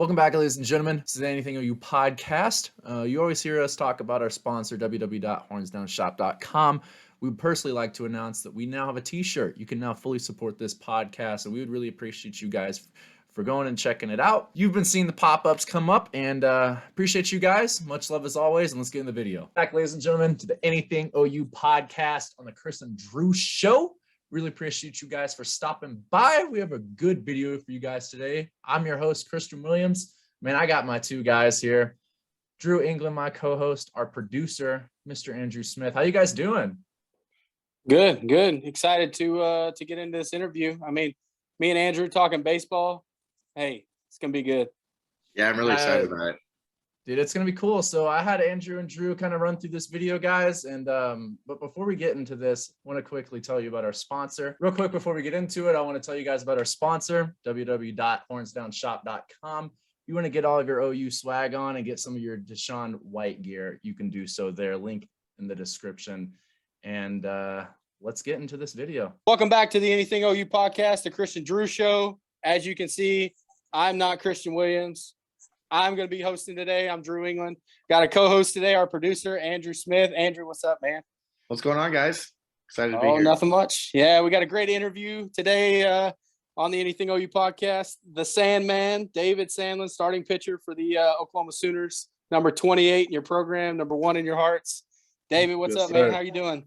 Welcome back, ladies and gentlemen. This is AnythingOU Podcast. You always hear us talk about our sponsor, www.hornsdownshop.com. We would personally like to announce that we now have a t-shirt. You can now fully support this podcast, and we would really appreciate you guys for going and checking it out. You've been seeing the pop-ups come up, and appreciate you guys. Much love as always, and let's get in the video. Back, ladies and gentlemen, to the AnythingOU Podcast on the Chris and Drew Show. Really appreciate you guys for stopping by. We have a good video for you guys today. I'm your host, Christian Williams. Man, I got my two guys here. Drew England, my co-host, our producer, Mr. Andrew Smith. How you guys doing? Good. Excited to get into this interview. I mean, me and Andrew talking baseball. Hey, it's gonna be good. Yeah, I'm really excited about it. Dude, it's going to be cool. So I had Andrew and Drew kind of run through this video, guys. And but before we get into this, I want to quickly tell you about our sponsor. Real quick, before we get into it, I want to tell you guys about our sponsor, www.hornsdownshop.com. If you want to get all of your OU swag on and get some of your Deshaun White gear, you can do so there. Link in the description. And let's get into this video. Welcome back to the Anything OU Podcast, the Christian Drew Show. As you can see, I'm not Christian Williams. I'm going to be hosting today. I'm Drew England. Got a co-host today, our producer, Andrew Smith. Andrew, what's up, man? What's going on, guys? Excited to be here. Nothing much. Yeah, we got a great interview today on the Anything OU Podcast. The Sandman, David Sandlin, starting pitcher for the Oklahoma Sooners, number 28 in your program, number 1 in your hearts. David, what's up, man? How you doing?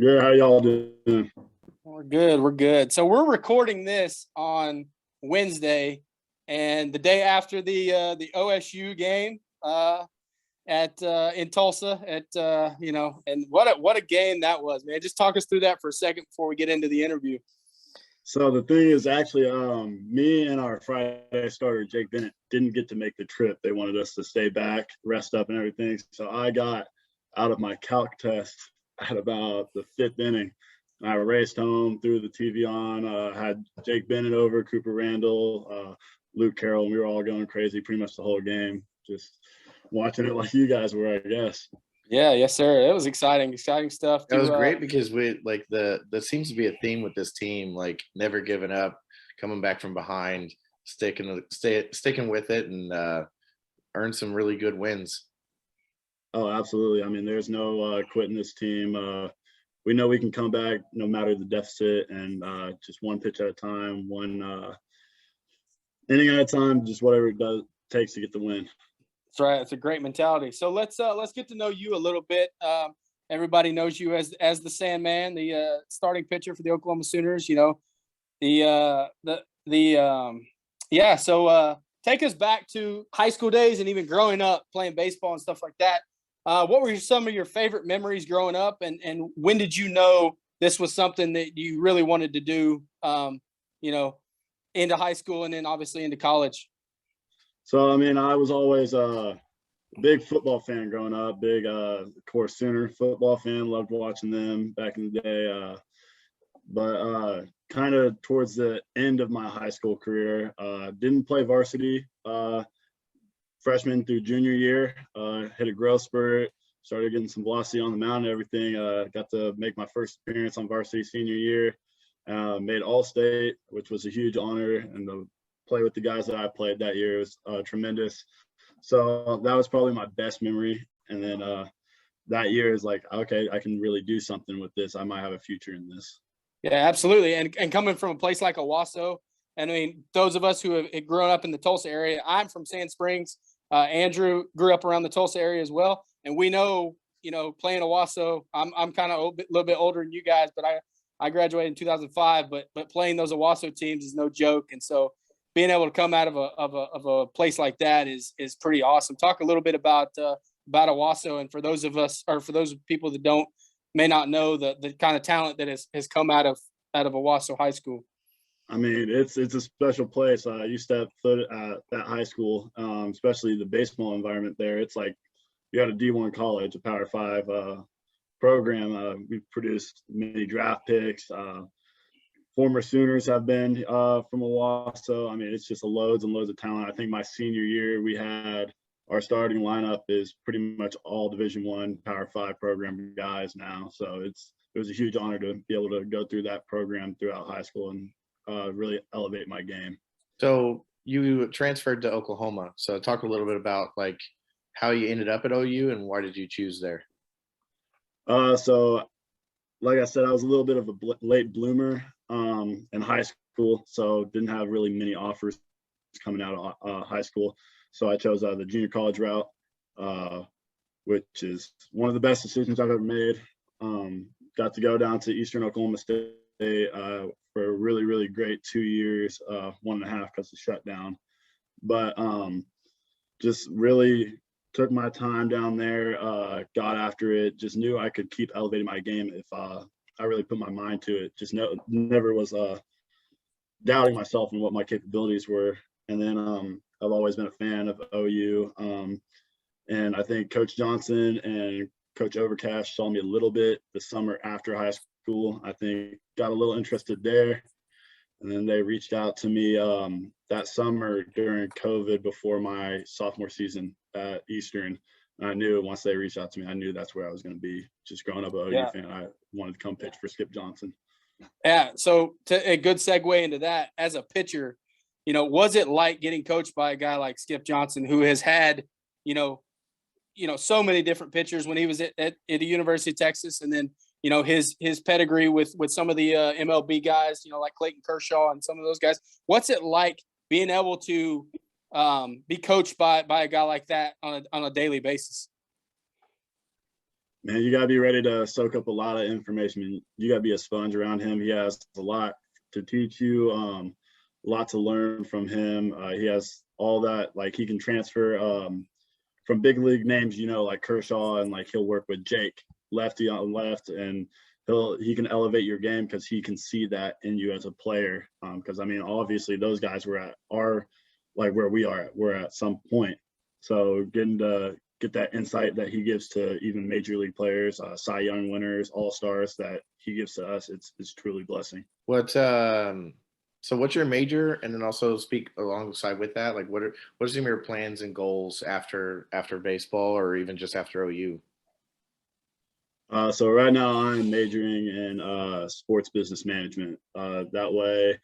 Good. How y'all doing? We're good. So we're recording this on Wednesday, and the day after the OSU game in Tulsa and what a game that was, man. Just talk us through that for a second before we get into the interview. So the thing is, actually, me and our Friday starter, Jake Bennett, didn't get to make the trip. They wanted us to stay back, rest up and everything. So I got out of my calc test at about the 5th inning. And I raced home, threw the TV on, had Jake Bennett over, Cooper Randall, Luke Carroll, and we were all going crazy pretty much the whole game, just watching it like you guys were, I guess. Yeah, yes, sir. It was exciting stuff. It was great because we there seems to be a theme with this team, like never giving up, coming back from behind, sticking with it, and earn some really good wins. Oh, absolutely. I mean, there's no quitting this team. We know we can come back no matter the deficit, and just one pitch at a time, one inning at a time, just whatever it takes to get the win. That's right. It's a great mentality. So let's get to know you a little bit. Everybody knows you as the Sandman, the starting pitcher for the Oklahoma Sooners. You know, So take us back to high school days and even growing up playing baseball and stuff like that. What were some of your favorite memories growing up, and when did you know this was something that you really wanted to do? Into high school and then obviously into college? So, I mean, I was always a big football fan growing up, big, of course, Sooner football fan, loved watching them back in the day. But kind of towards the end of my high school career, didn't play varsity freshman through junior year, hit a growth spurt, started getting some velocity on the mound and everything. Got to make my first appearance on varsity senior year. Made All-State, which was a huge honor, and to play with the guys that I played that year was tremendous. So that was probably my best memory. And then that year is like, okay, I can really do something with this. I might have a future in this. Yeah, absolutely. And coming from a place like Owasso, and I mean, those of us who have grown up in the Tulsa area, I'm from Sand Springs. Andrew grew up around the Tulsa area as well. And we know, playing Owasso, I'm kind of a little bit older than you guys, but I graduated in 2005, but playing those Owasso teams is no joke. And so being able to come out of a place like that is pretty awesome. Talk a little bit about Owasso, and for those of us, or for those people that may not know the kind of talent that has come out of Owasso High School. I mean, it's a special place. You step foot at that high school, especially the baseball environment there. It's like you got a D1 college, a Power 5 program. We've produced many draft picks. Former Sooners have been from Owasso. I mean, it's just loads and loads of talent. I think my senior year, we had our starting lineup is pretty much all Division I Power 5 program guys now. So it was a huge honor to be able to go through that program throughout high school and really elevate my game. So you transferred to Oklahoma. So talk a little bit about like how you ended up at OU and why did you choose there? So like I said, I was a little bit of a late bloomer in high school, so didn't have really many offers coming out of high school. So I chose the junior college route, which is one of the best decisions I've ever made. Got to go down to Eastern Oklahoma State for a really, really great 2 years, 1.5 because of shutdown. But just really took my time down there, got after it, just knew I could keep elevating my game if I really put my mind to it. Just never was doubting myself and what my capabilities were. And then I've always been a fan of OU. And I think Coach Johnson and Coach Overcash saw me a little bit the summer after high school. I think got a little interested there. And then they reached out to me that summer during COVID before my sophomore season at Eastern. And I knew once they reached out to me, I knew that's where I was going to be. Just growing up an OU fan, I wanted to come pitch for Skip Johnson. Yeah. So a good segue into that, as a pitcher, was it like getting coached by a guy like Skip Johnson, who has had, so many different pitchers when he was at the University of Texas, and then his pedigree with some of the MLB guys, like Clayton Kershaw and some of those guys. What's it like being able to be coached by a guy like that on a daily basis? Man, you got to be ready to soak up a lot of information. You got to be a sponge around him. He has a lot to teach you, a lot to learn from him. He has all that, like he can transfer from big league names, like Kershaw, and like he'll work with Jake, lefty on left, and he can elevate your game because he can see that in you as a player. Because obviously those guys were where we're at some point. So getting to get that insight that he gives to even major league players, Cy Young winners, all-stars that he gives to us, it's truly a blessing. So what's your major, and then also speak alongside with that, like what are some of your plans and goals after baseball, or even just after OU? So right now I'm majoring in sports business management. That way,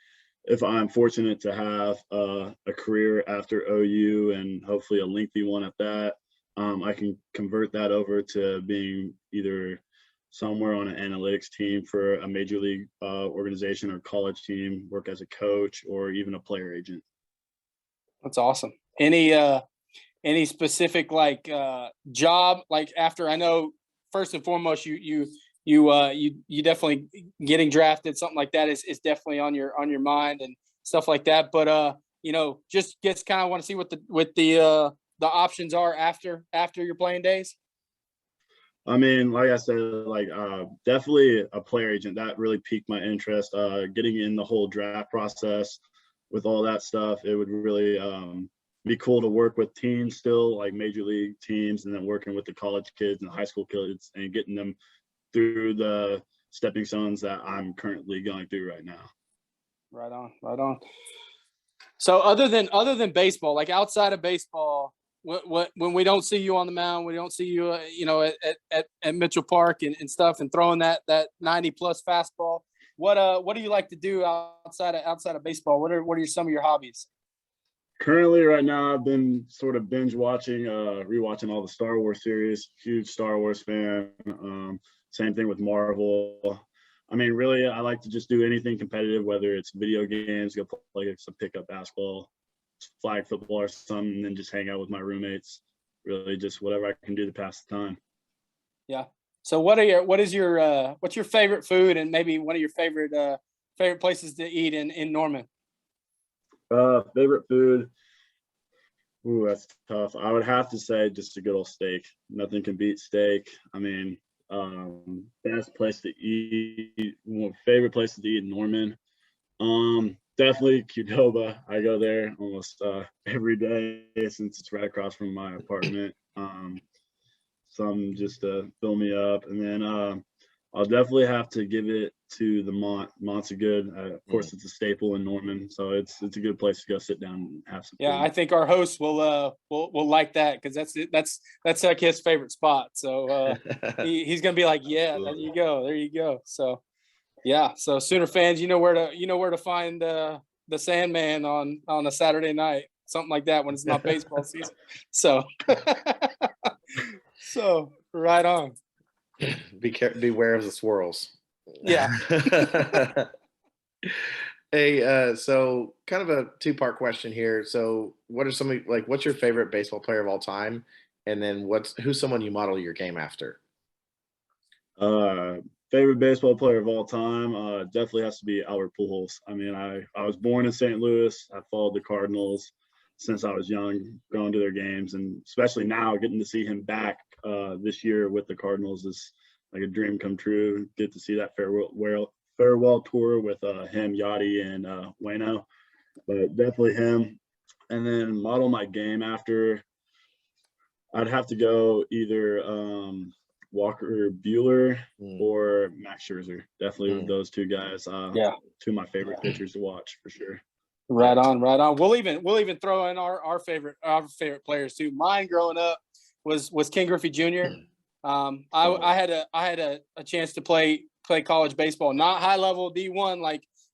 if I'm fortunate to have a career after OU, and hopefully a lengthy one at that, I can convert that over to being either somewhere on an analytics team for a major league organization or college team, work as a coach, or even a player agent. That's awesome. Any specific job, like after, I know first and foremost you definitely getting drafted, something like that is definitely on your mind and stuff like that. But just kind of want to see what the options are after your playing days. Like I said, definitely a player agent. That really piqued my interest. Getting in the whole draft process with all that stuff, it would really be cool to work with teams still, like major league teams, and then working with the college kids and high school kids and getting them through the stepping stones that I'm currently going through right now. Right on. So other than baseball, like outside of baseball, when we don't see you on the mound, we don't see you, at Mitchell Park and stuff, and throwing that 90+ fastball. What do you like to do outside of baseball? What are some of your hobbies? Currently, right now, I've been sort of binge watching, rewatching all the Star Wars series. Huge Star Wars fan. Same thing with Marvel. Really, I like to just do anything competitive, whether it's video games, go play some pickup basketball, flag football or something, and then just hang out with my roommates. Really just whatever I can do to pass the time. Yeah. So what's your favorite food, and maybe one of your favorite places to eat in Norman? Favorite food. Ooh, that's tough. I would have to say just a good old steak. Nothing can beat steak. Best place to eat, favorite places to eat in Norman. Definitely Qdoba. I go there almost every day since it's right across from my apartment. Some just to fill me up, and then I'll definitely have to give it to the Mont. Mont's a good. Of course, it's a staple in Norman, so it's a good place to go sit down and have some. Yeah, food. I think our host will like that, because that's like his favorite spot. So he's gonna be like, yeah, there you go. So yeah, so Sooner fans, you know where to find the Sandman on a Saturday night, something like that when it's not baseball season. So, so right on. Beware of the swirls. Yeah. Hey, so kind of a two-part question here. So what are what's your favorite baseball player of all time? And then who's someone you model your game after? Favorite baseball player of all time definitely has to be Albert Pujols. I mean, I was born in St. Louis. I followed the Cardinals since I was young, going to their games, and especially now getting to see him back this year with the Cardinals is like a dream come true. Get to see that farewell tour with him, Yachty, and Waino, but definitely him. And then model my game after, I'd have to go either Walker Buehler or Max Scherzer. Definitely those two guys. Two of my favorite pitchers to watch for sure. Right on, right on. We'll even throw in our favorite players too. Mine growing up was Ken Griffey Jr. I had a chance to play college baseball, not high level D1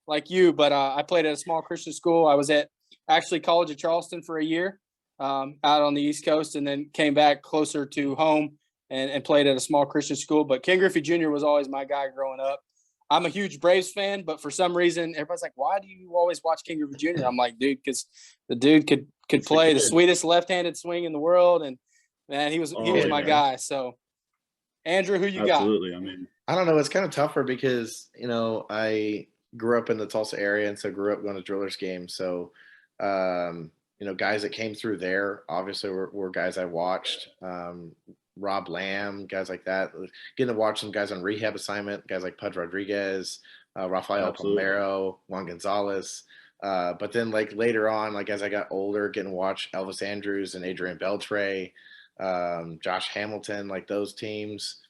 like you, but I played at a small Christian school. I was at actually College of Charleston for a year out on the East Coast, and then came back closer to home and played at a small Christian school. But Ken Griffey Jr. was always my guy growing up. I'm a huge Braves fan, but for some reason, everybody's like, why do you always watch Ken Griffey Jr.? I'm like, dude, because the dude could play the sweetest left-handed swing in the world. And, man, he was my guy. So, Andrew, who you got? Absolutely. I mean, I don't know. It's kind of tougher because, I grew up in the Tulsa area, and so grew up going to Drillers games. So, guys that came through there obviously were guys I watched. Rob Lamb, guys like that. Getting to watch some guys on rehab assignment, guys like Pudge Rodriguez, Rafael Palmeiro, Juan Gonzalez. But then later on, as I got older, getting to watch Elvis Andrews and Adrian Beltre, Josh Hamilton, those teams.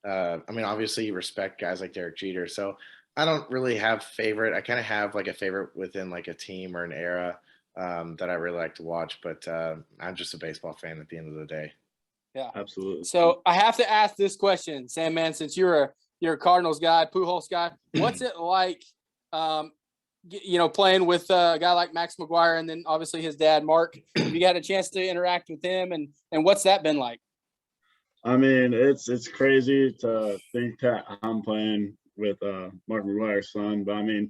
Obviously you respect guys like Derek Jeter. So I don't really have favorite. I kind of have a favorite within a team or an era that I really like to watch. But I'm just a baseball fan at the end of the day. Yeah, absolutely. So I have to ask this question, Sandman, since you're a Cardinals guy, Pujols guy. What's it like, playing with a guy like Max McGuire, and then obviously his dad, Mark? Have you got a chance to interact with him, and what's that been like? I mean, it's crazy to think that I'm playing with Mark McGuire's son, but I mean,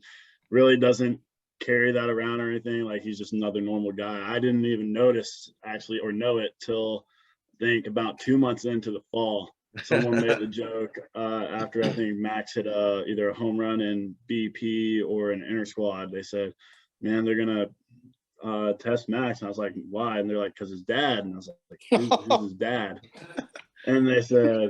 really doesn't carry that around or anything. He's just another normal guy. I didn't even notice actually or know it till I think about 2 months into the fall. Someone made the joke after I think Max hit either a home run in BP or an inter squad. They said, "Man, they're gonna test Max." And I was like, "Why?" And they're like, "Because his dad." And I was like, "Who's his dad?" And they said,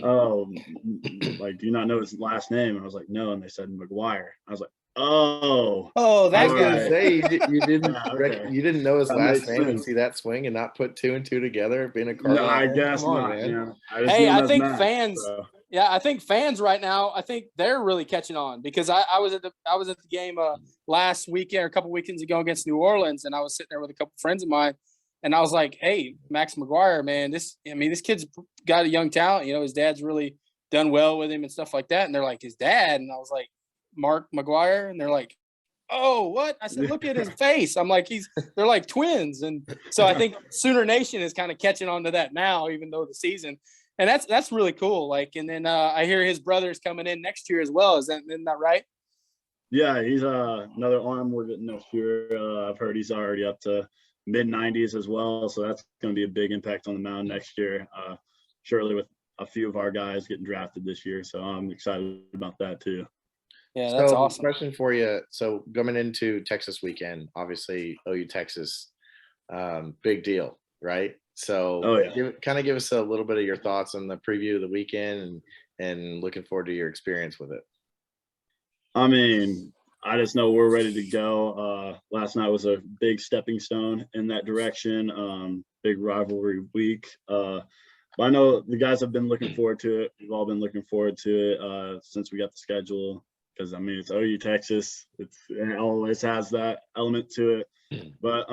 "Oh, do you not know his last name?" And I was like, "No." And they said, "McGuire." I was like, "Oh, that I was guy." gonna say you didn't okay. you didn't know his That last makes name and sense. see that swing and not put two and two together being a Cardinal. No, I guess Come on, not. man. Man. I just Hey, knew him I as think Max, fans. so. Yeah, I think fans right now, I think they're really catching on, because I was at the game last weekend or a couple weekends ago against New Orleans, and I was sitting there with a couple friends of mine, and I was like, "Hey, Max McGuire, man, this kid's got a young talent. His dad's really done well with him and stuff like that." And they're like, "His dad?" And I was like, "Mark McGuire," and they're like, "Oh, what?" I said, "Look at his face." I'm like, they're like twins. And so I think Sooner Nation is kind of catching on to that now, even though the season. And that's really cool. And then I hear his brother's coming in next year as well. Isn't that right? Yeah, he's another arm we're getting next year. I've heard he's already up to mid-90s as well, so that's going to be a big impact on the mound next year. Surely with a few of our guys getting drafted this year, so I'm excited about that too. Yeah, that's awesome. Question for you. So coming into Texas weekend, obviously OU Texas, big deal, right? So give us a little bit of your thoughts on the preview of the weekend and looking forward to your experience with it. I mean, I just know we're ready to go. Last night was a big stepping stone in that direction. Big rivalry week. But I know the guys have been looking forward to it. We've all been looking forward to it since we got the schedule. Because it's OU Texas. It always has that element to it. But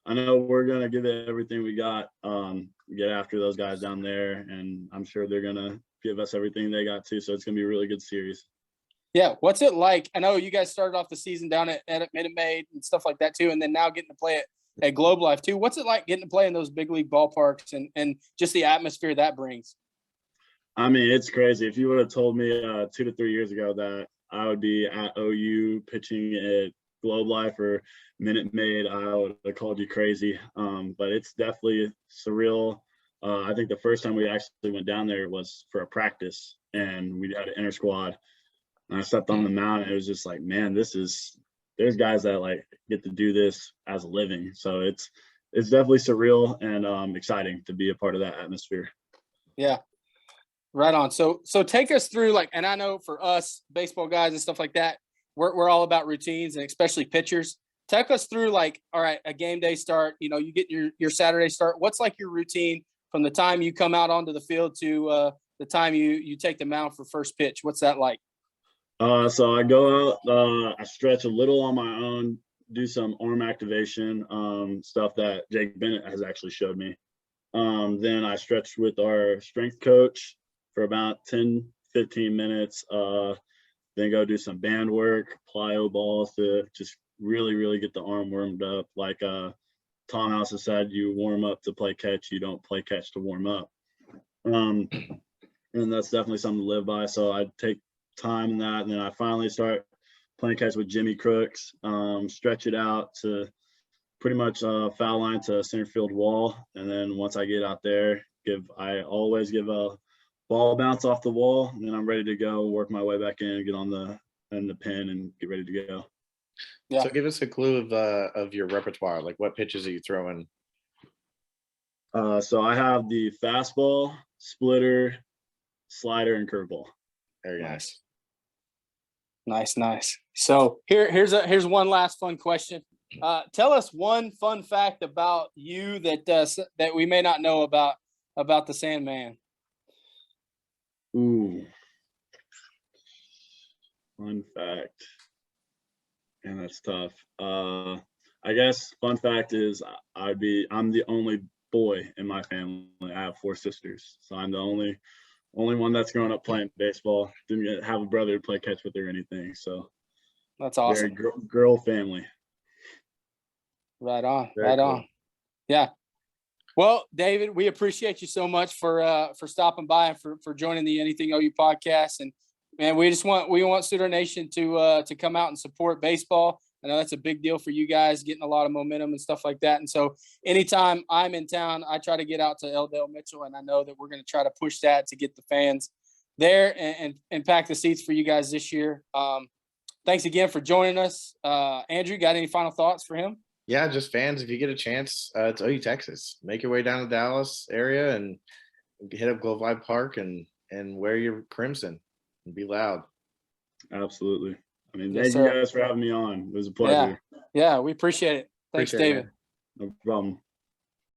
I know we're gonna give it everything we got. Get after those guys down there, and I'm sure they're gonna give us everything they got too. So it's gonna be a really good series. Yeah. What's it like? I know you guys started off the season down at Minute Maid and stuff like that too, and then now getting to play at Globe Life too. What's it like getting to play in those big league ballparks and just the atmosphere that brings? I mean, it's crazy. If you would have told me 2 to 3 years ago that I would be at OU pitching at Globe Life or Minute Maid, I would have called you crazy. But it's definitely surreal. I think the first time we actually went down there was for a practice, and we had an inter squad. And I stepped on the mound, and it was just like, man, there's guys that like get to do this as a living. So it's definitely surreal and exciting to be a part of that atmosphere. Yeah. Right on. So take us through, like, and I know for us baseball guys and stuff like that, we're all about routines, and especially pitchers. Take us through, like, all right, a game day start, you get your Saturday start. What's like your routine from the time you come out onto the field to the time you take the mound for first pitch? What's that like? So I go out, I stretch a little on my own, do some arm activation, stuff that Jake Bennett has actually showed me. Then I stretch with our strength coach for about 10, 15 minutes. Then go do some band work, plyo balls to just really, really get the arm warmed up. Like Tom House has said, you warm up to play catch, you don't play catch to warm up. And that's definitely something to live by. So I take time in that, and then I finally start playing catch with Jimmy Crooks, stretch it out to pretty much foul line to center field wall. And then once I get out there, I always give a ball bounce off the wall, and then I'm ready to go, work my way back in, get on the pin and get ready to go. Yeah. So give us a clue of your repertoire. Like, what pitches are you throwing? So I have the fastball, splitter, slider, and curveball. Very Nice. Nice. So here's one last fun question. Tell us one fun fact about you that we may not know about the Sandman. Ooh. Fun fact. And that's tough. I guess fun fact is I'm the only boy in my family. I have 4 sisters, so I'm the only one that's grown up playing baseball. Didn't have a brother to play catch with or anything. So that's awesome. Very girl family. Right on. Very right cool. on. Yeah. Well, David, we appreciate you so much for stopping by and for joining the Anything OU podcast. And man, we want Sooner Nation to come out and support baseball. I know that's a big deal for you guys, getting a lot of momentum and stuff like that. And so anytime I'm in town, I try to get out to Eldale Mitchell, and I know that we're going to try to push that to get the fans there and pack the seats for you guys this year. Thanks again for joining us. Andrew, got any final thoughts for him? Yeah, just fans, if you get a chance, it's OU Texas. Make your way down to Dallas area and hit up Globe Life Park and wear your crimson and be loud. Absolutely. I mean, Yes, thank you sir. guys for having me on. It was a pleasure. Yeah, we appreciate it. Thanks, Appreciate it, David. man. No problem.